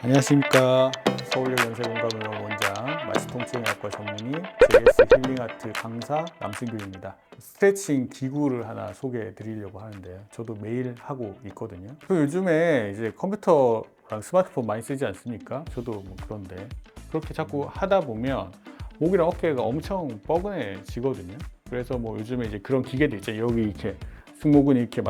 안녕하십니까. 서울역 연세건강의원 원장, 마취통증의학과 전문의, JS 힐링아트 강사 남승규입니다. 스트레칭 기구를 하나 소개해 드리려고 하는데요. 저도 매일 하고 있거든요. 요즘에 이제 컴퓨터랑 스마트폰 많이 쓰지 않습니까? 저도 뭐 그런데 그렇게 자꾸 하다 보면 목이랑 어깨가 엄청 뻐근해지거든요. 그래서 뭐 요즘에 이제 그런 기계도 있잖아요. 여기 이렇게 승모근 이렇게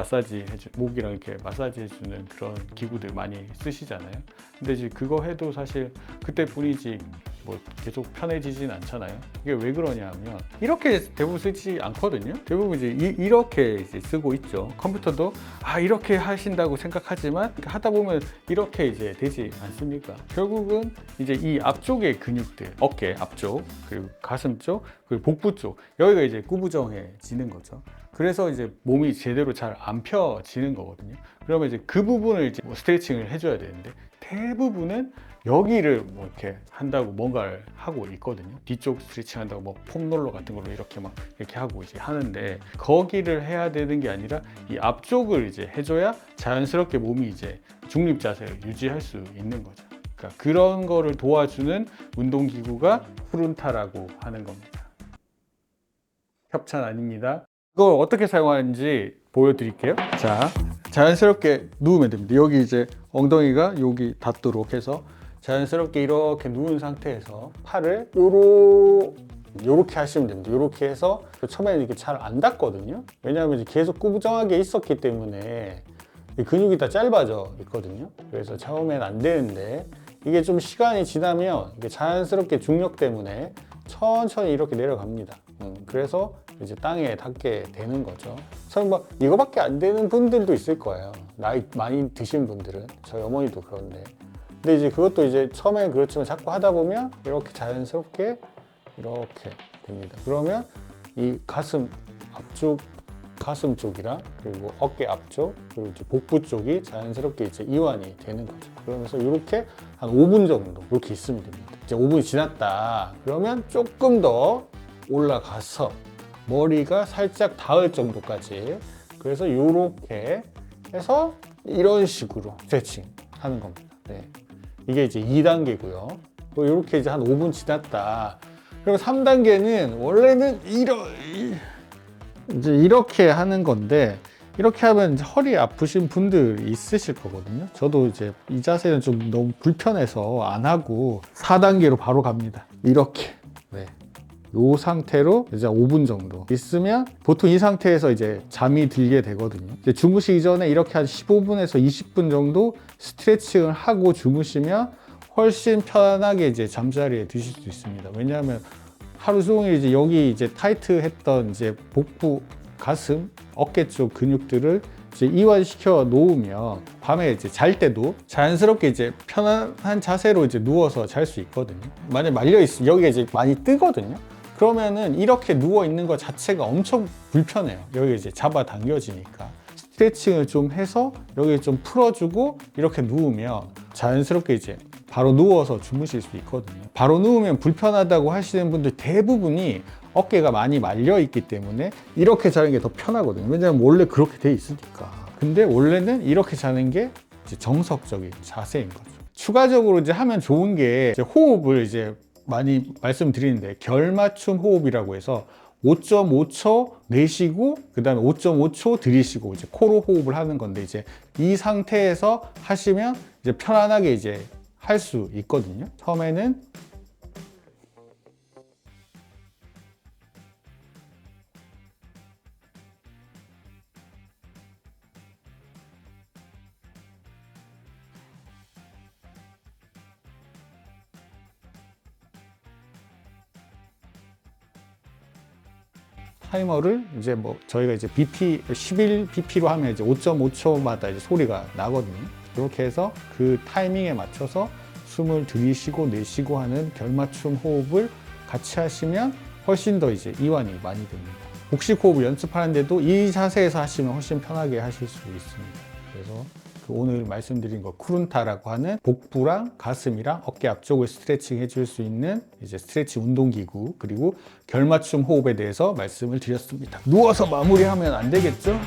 목이랑 이렇게 마사지 해주는 그런 기구들 많이 쓰시잖아요. 근데 이제 그거 해도 사실 그때뿐이지 뭐 계속 편해지진 않잖아요. 이게 왜 그러냐 하면 이렇게 대부분 쓰지 않거든요. 대부분 이제 이렇게 이제 쓰고 있죠. 컴퓨터도 이렇게 하신다고 생각하지만 하다 보면 이렇게 이제 되지 않습니까? 결국은 이제 이 앞쪽의 근육들, 어깨 앞쪽, 그리고 가슴 쪽, 그리고 복부 쪽, 여기가 이제 구부정해지는 거죠. 그래서 이제 몸이 제대로 잘 안 펴지는 거거든요. 그러면 이제 그 부분을 이제 뭐 스트레칭을 해줘야 되는데 대부분은 여기를 뭐 이렇게 한다고 뭔가를 하고 있거든요. 뒤쪽 스트레칭 한다고 뭐 폼롤러 같은 걸로 이렇게 막 이렇게 하고 이제 하는데 거기를 해야 되는 게 아니라 이 앞쪽을 이제 해줘야 자연스럽게 몸이 이제 중립 자세를 유지할 수 있는 거죠. 그러니까 그런 거를 도와주는 운동기구가 후룬타라고 하는 겁니다. 협찬 아닙니다. 이거 어떻게 사용하는지 보여드릴게요. 자, 자연스럽게 누우면 됩니다. 여기 이제 엉덩이가 여기 닿도록 해서 자연스럽게 이렇게 누운 상태에서 팔을 요렇게 하시면 됩니다. 요렇게 해서 처음에는 이게 잘 안 닿거든요. 왜냐하면 이제 계속 구부정하게 있었기 때문에 근육이 다 짧아져 있거든요. 그래서 처음엔 안 되는데 이게 좀 시간이 지나면 이게 자연스럽게 중력 때문에 천천히 이렇게 내려갑니다. 그래서 이제 땅에 닿게 되는 거죠. 설마 이거밖에 안 되는 분들도 있을 거예요. 나이 많이 드신 분들은. 저희 어머니도 그런데. 근데 이제 그것도 이제 처음에는 그렇지만 자꾸 하다 보면 이렇게 자연스럽게 이렇게 됩니다. 그러면 이 가슴 앞쪽, 가슴 쪽이랑 그리고 어깨 앞쪽, 그리고 이제 복부 쪽이 자연스럽게 이제 이완이 되는 거죠. 그러면서 이렇게 한 5분 정도 이렇게 있으면 됩니다. 이제 5분이 지났다. 그러면 조금 더 올라가서 머리가 살짝 닿을 정도까지, 그래서 이렇게 해서 이런 식으로 스트레칭 하는 겁니다. 네. 이게 이제 2단계고요. 이렇게 이제 한 5분 지났다. 그리고 3단계는 원래는 이제 이렇게 하는 건데, 이렇게 하면 이제 허리 아프신 분들이 있으실 거거든요. 저도 이제 이 자세는 좀 너무 불편해서 안 하고 4단계로 바로 갑니다. 이렇게. 네. 이 상태로 이제 5분 정도 있으면 보통 이 상태에서 이제 잠이 들게 되거든요. 이제 주무시기 전에 이렇게 한 15분에서 20분 정도 스트레칭을 하고 주무시면 훨씬 편하게 이제 잠자리에 드실 수 있습니다. 왜냐하면 하루 종일 이제 여기 이제 타이트했던 이제 복부, 가슴, 어깨 쪽 근육들을 이제 이완시켜 놓으면 밤에 이제 잘 때도 자연스럽게 이제 편안한 자세로 이제 누워서 잘 수 있거든요. 만약 말려 있으면 여기가 이제 많이 뜨거든요. 그러면은 이렇게 누워 있는 것 자체가 엄청 불편해요. 여기 이제 잡아 당겨지니까. 스트레칭을 좀 해서 여기 좀 풀어주고 이렇게 누우면 자연스럽게 이제 바로 누워서 주무실 수 있거든요. 바로 누우면 불편하다고 하시는 분들 대부분이 어깨가 많이 말려 있기 때문에 이렇게 자는 게 더 편하거든요. 왜냐하면 원래 그렇게 돼 있으니까. 근데 원래는 이렇게 자는 게 이제 정석적인 자세인 거죠. 추가적으로 이제 하면 좋은 게 이제 호흡을 이제 많이 말씀드리는데, 결맞춤 호흡이라고 해서 5.5초 내쉬고 그 다음에 5.5초 들이쉬고 이제 코로 호흡을 하는 건데, 이제 이 상태에서 하시면 이제 편안하게 이제 할 수 있거든요. 처음에는 타이머를 이제 뭐 저희가 이제 BP 11bp로 하면 이제 5.5초마다 이제 소리가 나거든요. 이렇게 해서 그 타이밍에 맞춰서 숨을 들이쉬고 내쉬고 하는 결맞춤 호흡을 같이 하시면 훨씬 더 이제 이완이 많이 됩니다. 복식 호흡을 연습하는데도 이 자세에서 하시면 훨씬 편하게 하실 수 있습니다. 그래서 오늘 말씀드린 거 쿠룬타라고 하는 복부랑 가슴이랑 어깨 앞쪽을 스트레칭 해줄 수 있는 이제 스트레칭 운동기구, 그리고 결맞춤 호흡에 대해서 말씀을 드렸습니다. 누워서 마무리하면 안 되겠죠?